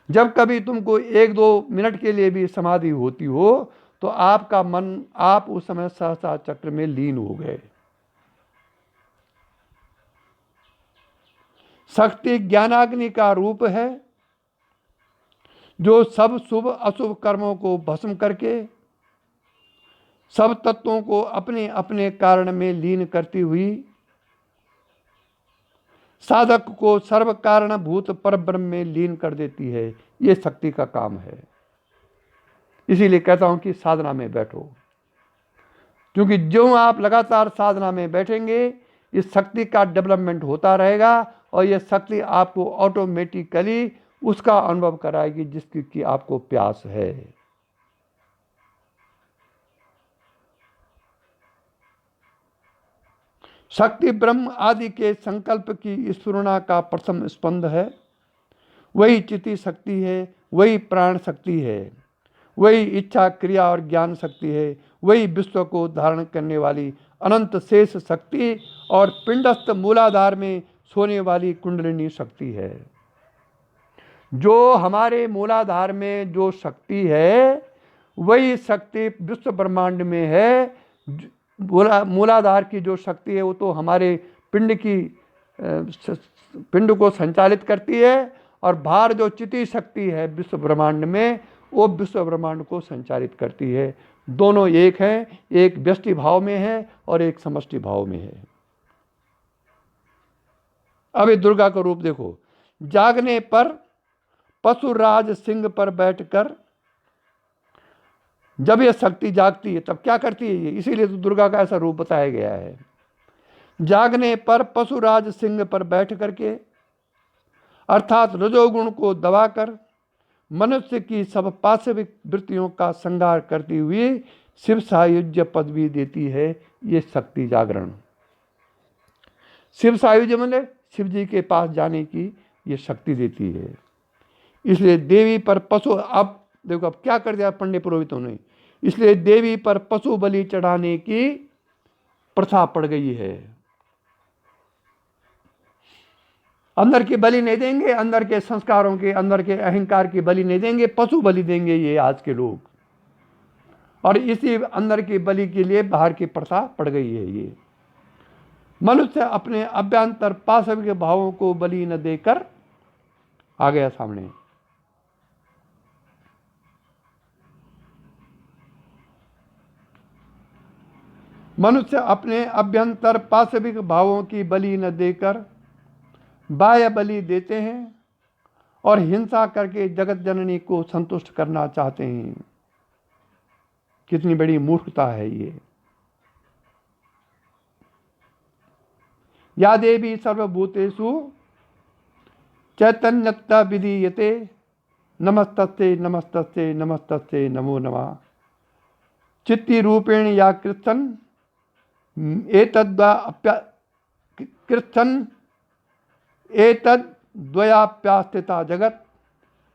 Speaker 1: जब कभी तुमको 1-2 मिनट के लिए भी समाधि होती हो तो आपका मन, आप उस समय सहस्त्रार चक्र में लीन हो गए। शक्ति ज्ञानाग्नि का रूप है, जो सब शुभ अशुभ कर्मों को भस्म करके सब तत्वों को अपने अपने कारण में लीन करती हुई साधक को सर्व कारणभूत परब्रह्म में लीन कर देती है। ये शक्ति का काम है। इसीलिए कहता हूं कि साधना में बैठो, क्योंकि जो आप लगातार साधना में बैठेंगे, इस शक्ति का डेवलपमेंट होता रहेगा और यह शक्ति आपको ऑटोमेटिकली उसका अनुभव कराएगी जिसकी कि आपको प्यास है। शक्ति ब्रह्म आदि के संकल्प की स्फुरना का प्रथम स्पंद है। वही चिति शक्ति है, वही प्राण शक्ति है, वही इच्छा क्रिया और ज्ञान शक्ति है, वही विश्व को धारण करने वाली अनंत शेष शक्ति और पिंडस्थ मूलाधार में सोने वाली कुंडलिनी शक्ति है। जो हमारे मूलाधार में जो शक्ति है, वही शक्ति विश्व ब्रह्मांड में है। मूलाधार की जो शक्ति है वो तो हमारे पिंड को संचालित करती है, और बाहर जो चिति शक्ति है विश्व ब्रह्मांड में, वो विश्व ब्रह्मांड को संचालित करती है। दोनों एक हैं, एक व्यष्टि भाव में है और एक समष्टि भाव में है। अब ये दुर्गा का रूप देखो। जागने पर पशुराज सिंह पर बैठकर, जब यह शक्ति जागती है तब क्या करती है ये, इसीलिए तो दुर्गा का ऐसा रूप बताया गया है। जागने पर पशुराज सिंह पर बैठ करके, अर्थात रजोगुण को दबाकर मनुष्य की सब पाशविक वृत्तियों का संहार करती हुई शिव सायुज्य पदवी देती है ये शक्ति जागरण। शिव सायुज्य मतलब शिव जी के पास जाने की ये शक्ति देती है। इसलिए देवी पर पशु, अब देखो अब क्या कर दिया पंडित पुरोहितों ने, इसलिए देवी पर पशु बलि चढ़ाने की प्रथा पड़ गई है। अंदर की बलि नहीं देंगे, अंदर के संस्कारों के, अंदर के अहंकार की बलि नहीं देंगे, पशु बलि देंगे ये आज के लोग। और इसी अंदर की बलि के लिए बाहर की प्रथा पड़ गई है। ये मनुष्य अपने अभ्यंतर पाशविक भावों को बलि न देकर आ गया सामने। मनुष्य अपने अभ्यंतर पाशविक भावों की बलि न देकर बाह्य बलि देते हैं और हिंसा करके जगत जननी को संतुष्ट करना चाहते हैं। कितनी बड़ी मूर्खता है ये। या देवी सर्वभूतेषु चैतन्यता विधीयते, नमस्तस्ते नमस्तस्ते नमस्तस्ते नमो नमः। चित्ती रूपेण या कृत्सन कृत्सन एतद्वयाप्यास्थिता जगत,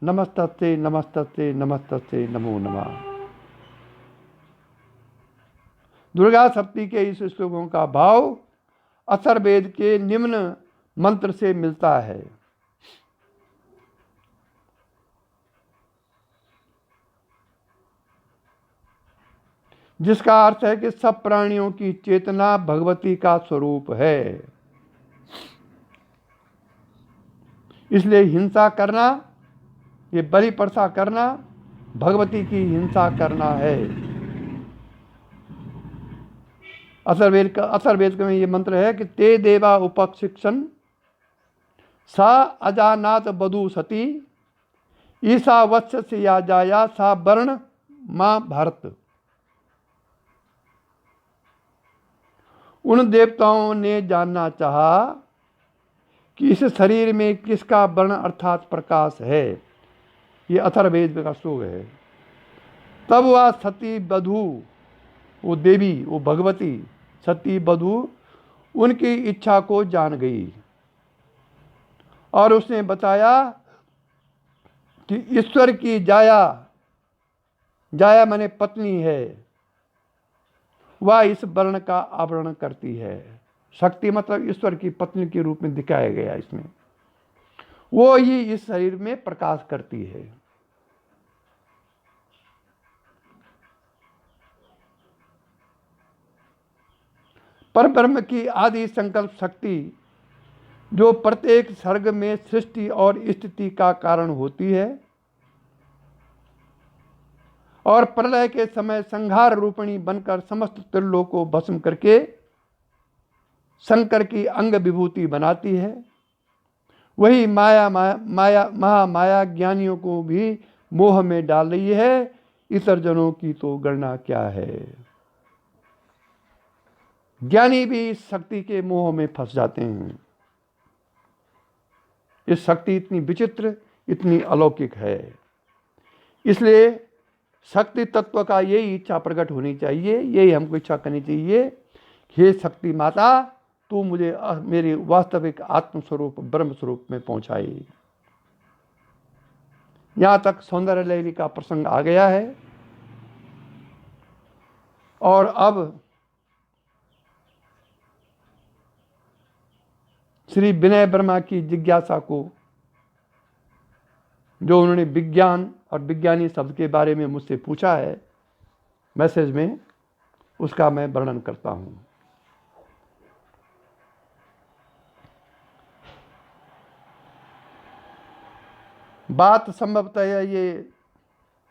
Speaker 1: नमस्तस्ते नमस्तस्ते नमस्तस्ते नमो नमः। दुर्गा सप्तमी के इस श्लोकों का भाव अथर्ववेद के निम्न मंत्र से मिलता है। जिसका अर्थ है कि सब प्राणियों की चेतना भगवती का स्वरूप है। इसलिए हिंसा करना, ये बलि प्रथा करना, भगवती की हिंसा करना है। अथर्ववेद में ये मंत्र है कि ते देवा उपशिक्षन सा अजानात बधू सती ईसा वत्स से या जाया सा वर्ण महाभारत। उन देवताओं ने जानना चाहा कि इस शरीर में किसका वर्ण अर्थात प्रकाश है। ये अथर्ववेद का श्लोक है। तब वह सती बधू, वो देवी, वो भगवती सती बधू उनकी इच्छा को जान गई और उसने बताया कि ईश्वर की जाया, जाया माने पत्नी है, वह इस वर्ण का आवरण करती है। शक्ति मतलब ईश्वर की पत्नी के रूप में दिखाया गया इसमें। वो ही इस शरीर में प्रकाश करती है। पर ब्रह्म की आदि संकल्प शक्ति जो प्रत्येक सर्ग में सृष्टि और स्थिति का कारण होती है और प्रलय के समय संहार रूपिणी बनकर समस्त त्रिलोक को भस्म करके शंकर की अंग विभूति बनाती है, वही महामाया ज्ञानियों को भी मोह में डाल रही है। इतर जनों की तो गणना क्या है। ज्ञानी भी इस शक्ति के मोह में फंस जाते हैं। इस शक्ति इतनी विचित्र, इतनी अलौकिक है। इसलिए शक्ति तत्व का यही इच्छा प्रकट होनी चाहिए, यही हमको इच्छा करनी चाहिए। हे शक्ति माता, तू मुझे मेरे वास्तविक आत्मस्वरूप ब्रह्म स्वरूप में पहुंचाई। यहां तक सौंदर्य लहरी का प्रसंग आ गया है और अब श्री विनय वर्मा की जिज्ञासा को, जो उन्होंने विज्ञान और विज्ञानी शब्द के बारे में मुझसे पूछा है मैसेज में, उसका मैं वर्णन करता हूं। बात संभवतः ये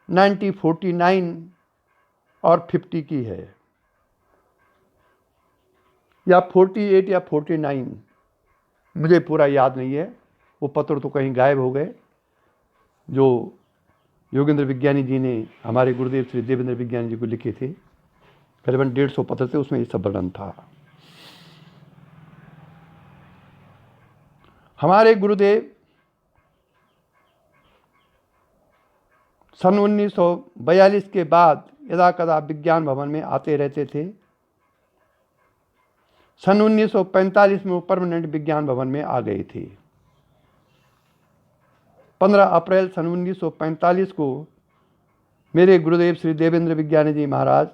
Speaker 1: 1949 और 50 की है, या 48 या 49, मुझे पूरा याद नहीं है। वो पत्र तो कहीं गायब हो गए जो योगेंद्र विज्ञानी जी ने हमारे गुरुदेव श्री देवेंद्र विज्ञानी जी को लिखे थे। करीबन 150 पत्र थे, उसमें ये सब वर्णन था। हमारे गुरुदेव सन 1942 के बाद यदा कदा विज्ञान भवन में आते रहते थे। सन 1945 में वो परमानेंट विज्ञान भवन में आ गए थे। 15 अप्रैल सन 1945 को मेरे गुरुदेव श्री देवेंद्र विज्ञानी जी महाराज,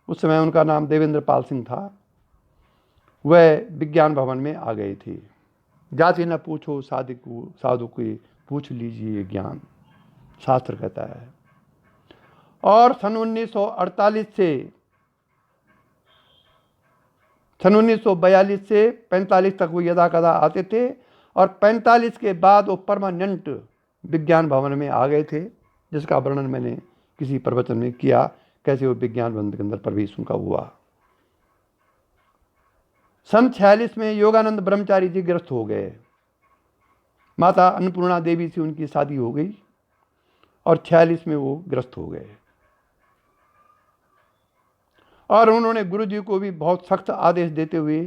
Speaker 1: उस समय उनका नाम देवेंद्र पाल सिंह था, वह विज्ञान भवन में आ गए थे। जाति न पूछो साधु को पूछ लीजिए ज्ञान, शास्त्र कहता है। और सन 1948 से सन 1942 से 45 तक वो यदा कदा आते थे और 45 के बाद वो परमानेंट विज्ञान भवन में आ गए थे, जिसका वर्णन मैंने किसी प्रवचन में किया, कैसे वो विज्ञान भवन के अंदर प्रवेश उनका हुआ। सन 46 में योगानंद ब्रह्मचारी जी ग्रस्त हो गए। माता अन्नपूर्णा देवी से उनकी शादी हो गई और 46 में वो ग्रस्त हो गए। और उन्होंने गुरु जी को भी बहुत सख्त आदेश देते हुए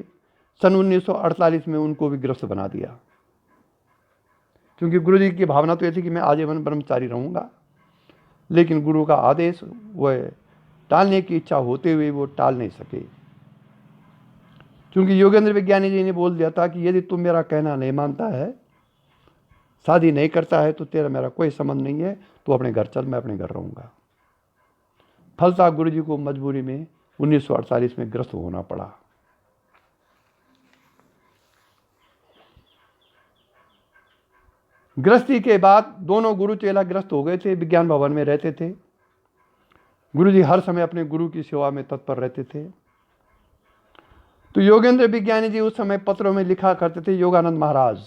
Speaker 1: सन 1948 में उनको भी ग्रस्त बना दिया, क्योंकि गुरु जी की भावना तो ये थी कि मैं आजीवन ब्रह्मचारी रहूँगा, लेकिन गुरु का आदेश वह टालने की इच्छा होते हुए वो टाल नहीं सके, क्योंकि योगेंद्र विज्ञानी जी ने बोल दिया था कि यदि तुम मेरा कहना नहीं मानता है, शादी नहीं करता है, तो तेरा मेरा कोई संबंध नहीं है, तो अपने घर चल, मैं अपने घर रहूँगा। फलता गुरु जी को मजबूरी में 1948 में ग्रस्त होना पड़ा। गृहस्थी के बाद दोनों गुरु चेला ग्रस्त हो गए थे, विज्ञान भवन में रहते थे। गुरु जी हर समय अपने गुरु की सेवा में तत्पर रहते थे। तो योगेंद्र विज्ञानी जी उस समय पत्रों में लिखा करते थे योगानंद महाराज।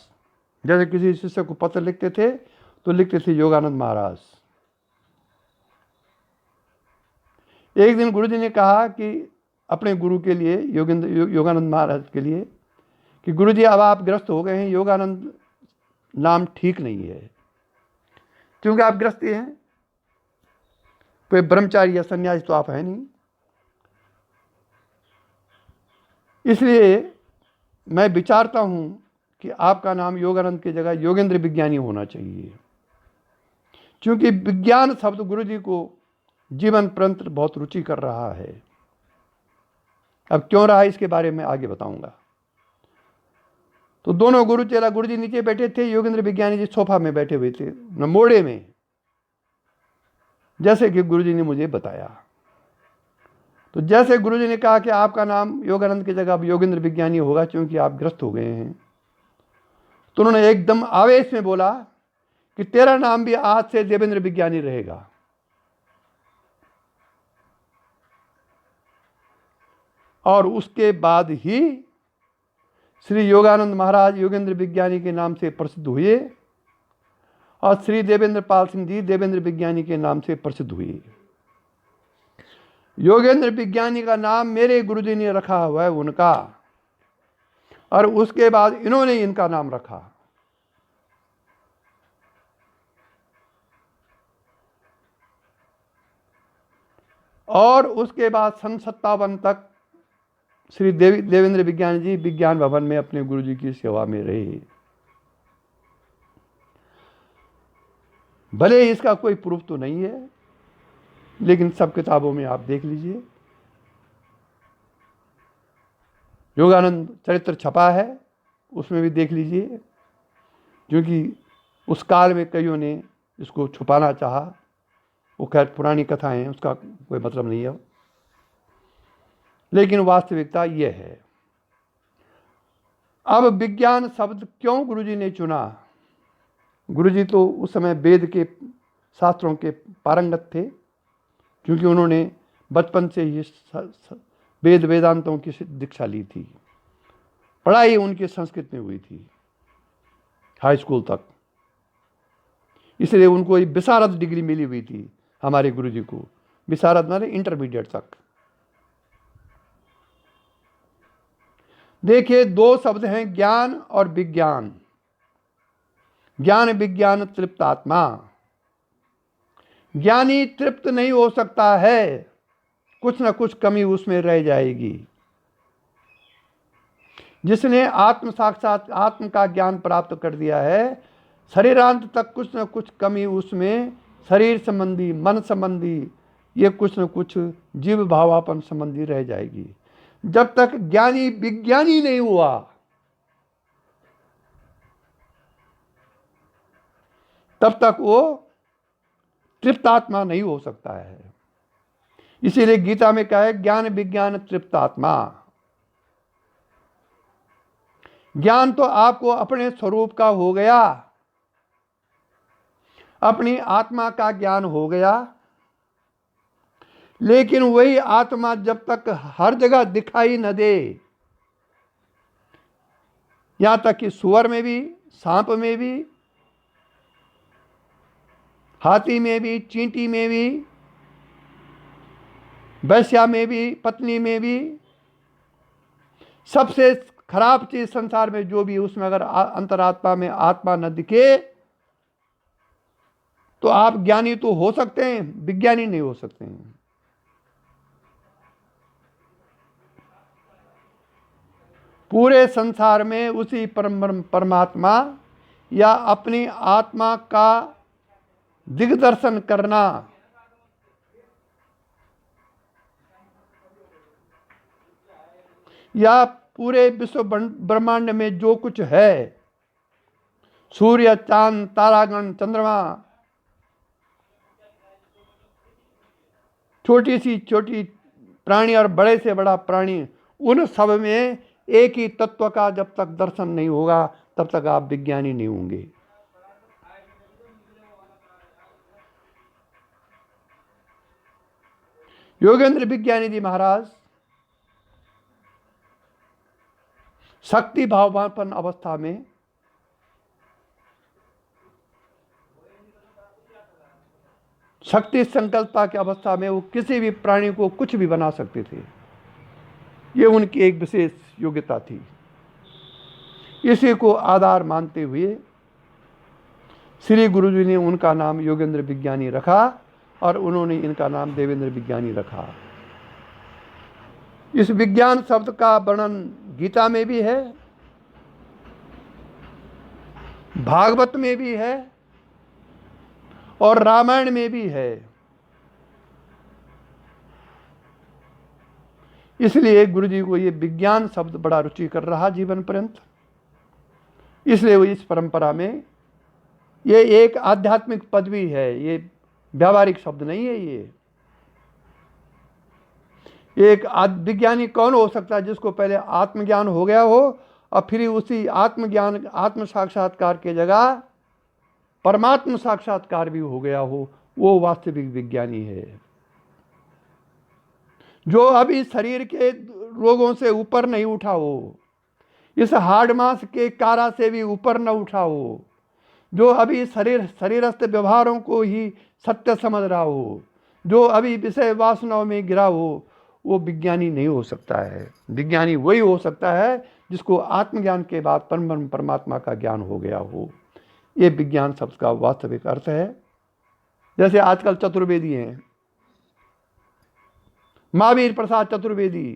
Speaker 1: जैसे किसी शिष्य को पत्र लिखते थे तो लिखते थे योगानंद महाराज। एक दिन गुरु जी ने कहा कि अपने गुरु के लिए, योगानंद महाराज के लिए, कि गुरु जी अब आप ग्रस्त हो गए हैं, योगानंद नाम ठीक नहीं है, क्योंकि आप ग्रस्ती हैं। कोई ब्रह्मचारी या सन्यासी तो आप हैं नहीं। इसलिए मैं विचारता हूं कि आपका नाम योगानंद की जगह योगेंद्र विज्ञानी होना चाहिए, क्योंकि विज्ञान शब्द गुरु जी को जीवन पर्यंत बहुत रुचि कर रहा है। अब क्यों रहा इसके बारे में आगे बताऊंगा। तो दोनों गुरु चेला, गुरु जी नीचे बैठे थे, योगेंद्र विज्ञानी जी सोफा में बैठे हुए थे, मोड़े में, जैसे कि गुरु जी ने मुझे बताया। तो जैसे गुरु जी ने कहा कि आपका नाम योगानंद की जगह अब योगेंद्र विज्ञानी होगा क्योंकि आप ग्रस्त हो गए हैं, तो उन्होंने एकदम आवेश में बोला कि तेरा नाम भी आज से देवेंद्र विज्ञानी रहेगा। और उसके बाद ही श्री योगानंद महाराज योगेंद्र विज्ञानी के नाम से प्रसिद्ध हुए और श्री देवेंद्र पाल सिंह जी देवेंद्र विज्ञानी के नाम से प्रसिद्ध हुए। योगेंद्र विज्ञानी का नाम मेरे गुरुजी ने रखा हुआ है उनका, और उसके बाद इन्होंने इनका नाम रखा। और उसके बाद सन 57 तक श्री देवेंद्र विज्ञानी जी विज्ञान भवन में अपने गुरुजी की सेवा में रहे। भले इसका कोई प्रूफ तो नहीं है, लेकिन सब किताबों में आप देख लीजिए, योगानंद चरित्र छपा है, उसमें भी देख लीजिए, क्योंकि उस काल में कईयों ने इसको छुपाना चाहा। वो खैर पुरानी कथाएं हैं, उसका कोई मतलब नहीं है, लेकिन वास्तविकता यह है। अब विज्ञान शब्द क्यों गुरुजी ने चुना? गुरुजी तो उस समय वेद के शास्त्रों के पारंगत थे, क्योंकि उन्होंने बचपन से ही वेद वेदांतों की दीक्षा ली थी। पढ़ाई उनकी संस्कृत में हुई थी हाई स्कूल तक, इसलिए उनको विशारद डिग्री मिली हुई थी हमारे गुरुजी को। विशारद माने इंटरमीडिएट तक। देखिए, दो शब्द हैं ज्ञान और विज्ञान। ज्ञान विज्ञान तृप्त आत्मा। ज्ञानी तृप्त नहीं हो सकता है, कुछ ना कुछ कमी उसमें रह जाएगी। जिसने आत्म साक्षात आत्म का ज्ञान प्राप्त कर दिया है, शरीरांत तक कुछ न कुछ कमी उसमें शरीर संबंधी, मन संबंधी, ये कुछ न कुछ जीव भावापन संबंधी रह जाएगी। जब तक ज्ञानी विज्ञानी नहीं हुआ, तब तक वो तृप्त आत्मा नहीं हो सकता है। इसीलिए गीता में कहा है ज्ञान विज्ञान तृप्त आत्मा। ज्ञान तो आपको अपने स्वरूप का हो गया, अपनी आत्मा का ज्ञान हो गया, लेकिन वही आत्मा जब तक हर जगह दिखाई न दे, यहां तक कि सुअर में भी, सांप में भी, हाथी में भी, चींटी में भी, वैश्या में भी, पत्नी में भी, सबसे खराब चीज संसार में जो भी, उसमें अगर अंतरात्मा में आत्मा न दिखे तो आप ज्ञानी तो हो सकते हैं, विज्ञानी नहीं हो सकते हैं। पूरे संसार में उसी परमात्मा या अपनी आत्मा का दिग्दर्शन करना, या पूरे विश्व ब्रह्मांड में जो कुछ है, सूर्य, चांद, तारागण, चंद्रमा, छोटी सी छोटी प्राणी और बड़े से बड़ा प्राणी, उन सब में एक ही तत्व का जब तक दर्शन नहीं होगा, तब तक आप विज्ञानी नहीं होंगे। योगेंद्र विज्ञानी जी महाराज शक्ति भावापन्न अवस्था में शक्ति संकल्पता की अवस्था में वो किसी भी प्राणी को कुछ भी बना सकते थे। ये उनकी एक विशेष योग्यता थी। इसी को आधार मानते हुए श्री गुरु जी ने उनका नाम योगेंद्र विज्ञानी रखा, और उन्होंने इनका नाम देवेंद्र विज्ञानी रखा। इस विज्ञान शब्द का वर्णन गीता में भी है, भागवत में भी है और रामायण में भी है। इसलिए गुरु जी को ये विज्ञान शब्द बड़ा रुचि कर रहा जीवन पर्यंत। इसलिए वो इस परंपरा में ये एक आध्यात्मिक पदवी है, ये व्यावहारिक शब्द नहीं है। ये एक विज्ञानी कौन हो सकता है जिसको पहले आत्मज्ञान हो गया हो और फिर उसी आत्मज्ञान आत्म साक्षात्कार के जगह परमात्म साक्षात्कार भी हो गया हो, वो वास्तविक विज्ञानी है। जो अभी शरीर के रोगों से ऊपर नहीं उठा हो, इस हाड़ मांस के कारा से भी ऊपर न उठा हो, जो अभी शरीरस्थ व्यवहारों को ही सत्य समझ रहा हो, जो अभी विषय वासनाओं में गिरा हो, वो विज्ञानी नहीं हो सकता है। विज्ञानी वही हो सकता है जिसको आत्मज्ञान के बाद परमात्मा का ज्ञान हो गया हो। ये विज्ञान शब्द का वास्तविक अर्थ है। जैसे आजकल चतुर्वेदी हैं, महावीर प्रसाद चतुर्वेदी।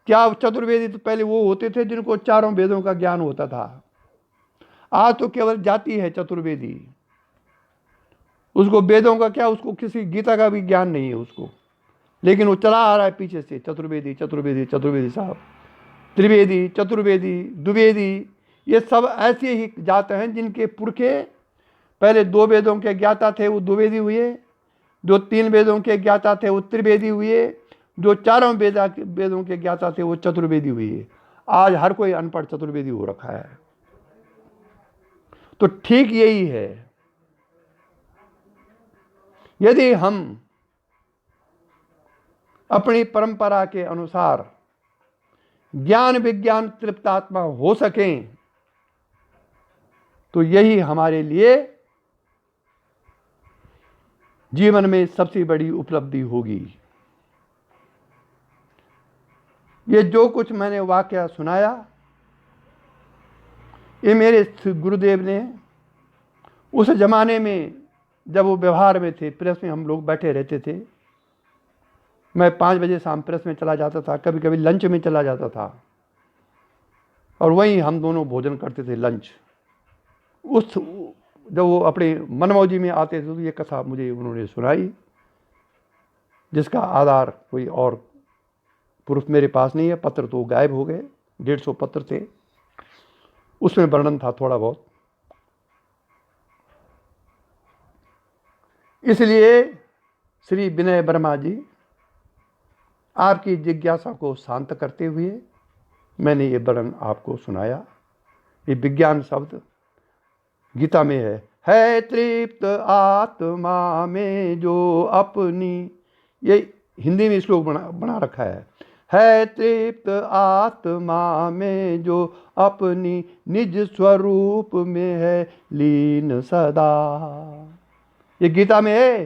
Speaker 1: क्या चतुर्वेदी तो पहले वो होते थे जिनको चारों वेदों का ज्ञान होता था। आज तो केवल जाति है चतुर्वेदी, उसको वेदों का क्या, उसको किसी गीता का भी ज्ञान नहीं है उसको, लेकिन वो चला आ रहा है पीछे से चतुर्वेदी चतुर्वेदी चतुर्वेदी साहब। त्रिवेदी, चतुर्वेदी, द्विवेदी, ये सब ऐसे ही जाते हैं जिनके पुरखे पहले 2 वेदों के ज्ञाता थे वो द्विवेदी हुए, जो 3 वेदों के ज्ञाता थे वो त्रिवेदी हुए, जो 4 वेदों के ज्ञाता थे वो चतुर्वेदी हुए। आज हर कोई अनपढ़ चतुर्वेदी हो रखा है। तो ठीक यही है, यदि हम अपनी परंपरा के अनुसार ज्ञान विज्ञान तृप्तात्मा हो सकें तो यही हमारे लिए जीवन में सबसे बड़ी उपलब्धि होगी। ये जो कुछ मैंने वाकया सुनाया, ये मेरे गुरुदेव ने उस जमाने में जब वो व्यवहार में थे, प्रेस में हम लोग बैठे रहते थे। मैं 5 बजे शाम प्रेस में चला जाता था, कभी कभी लंच में चला जाता था और वहीं हम दोनों भोजन करते थे लंच। उस जब वो अपने मनमौजी में आते थे तो ये कथा मुझे उन्होंने सुनाई, जिसका आधार कोई और प्रूफ मेरे पास नहीं है। पत्र तो गायब हो गए, 150 पत्र थे, उसमें वर्णन था थोड़ा बहुत। इसलिए श्री विनय वर्मा जी, आपकी जिज्ञासा को शांत करते हुए मैंने ये वर्णन आपको सुनाया। ये विज्ञान शब्द गीता में है तृप्त आत्मा में जो अपनी, ये हिंदी में श्लोक बना रखा है तृप्त आत्मा में जो अपनी निज स्वरूप में है लीन सदा। ये गीता में है,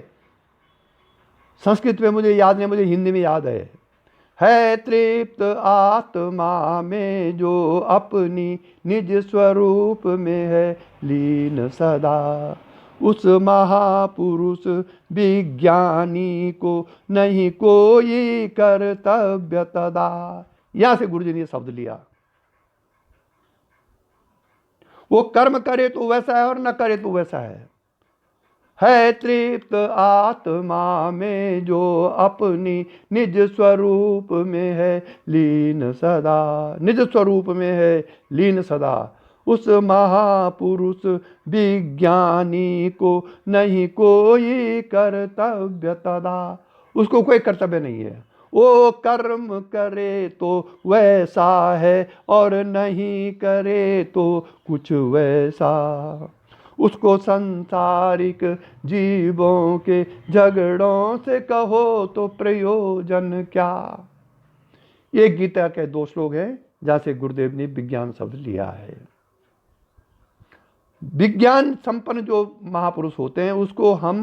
Speaker 1: संस्कृत में मुझे याद नहीं, मुझे हिंदी में याद है तृप्त आत्मा में जो अपनी निज स्वरूप में है लीन सदा। उस महापुरुष विज्ञानी को नहीं कोई कर्तव्य तदा। यहां से गुरु जी ने शब्द लिया। वो कर्म करे तो वैसा है और न करे तो वैसा है तृप्त आत्मा में जो अपनी निज स्वरूप में है लीन सदा। निज स्वरूप में है लीन सदा। उस महापुरुष विज्ञानी को नहीं कोई कर्तव्य तदा। उसको कोई कर्तव्य नहीं है, वो कर्म करे तो वैसा है और नहीं करे तो कुछ वैसा। उसको सांसारिक जीवों के झगड़ों से कहो तो प्रयोजन क्या। ये गीता के 2 श्लोक हैं जहां से गुरुदेव ने विज्ञान शब्द लिया है। विज्ञान संपन्न जो महापुरुष होते हैं उसको हम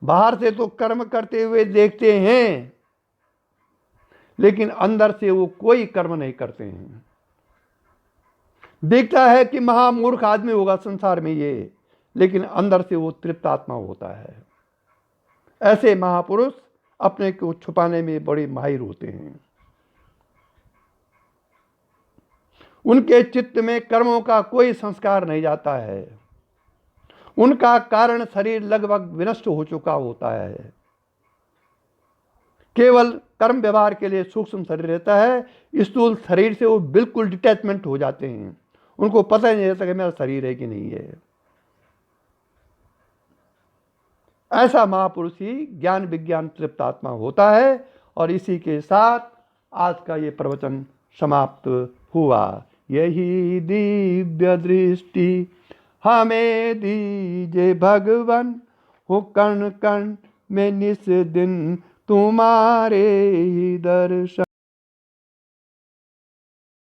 Speaker 1: बाहर से तो कर्म करते हुए देखते हैं, लेकिन अंदर से वो कोई कर्म नहीं करते हैं। देखता है कि महामूर्ख आदमी होगा संसार में ये, लेकिन अंदर से वो तृप्त आत्मा होता है। ऐसे महापुरुष अपने को छुपाने में बड़े माहिर होते हैं। उनके चित्त में कर्मों का कोई संस्कार नहीं जाता है। उनका कारण शरीर लगभग विनष्ट हो चुका होता है। केवल कर्म व्यवहार के लिए सूक्ष्म शरीर रहता है। स्थूल शरीर से वो बिल्कुल डिटैचमेंट हो जाते हैं। उनको पता ही नहीं रहता कि मेरा शरीर है कि नहीं है। ऐसा महापुरुष ही ज्ञान विज्ञान तृप्त आत्मा होता है। और इसी के साथ आज का ये प्रवचन समाप्त हुआ। यही दिव्य दृष्टि हमें दीजे भगवान, हो कण कण में निस दिन तुम्हारे ही दर्शन।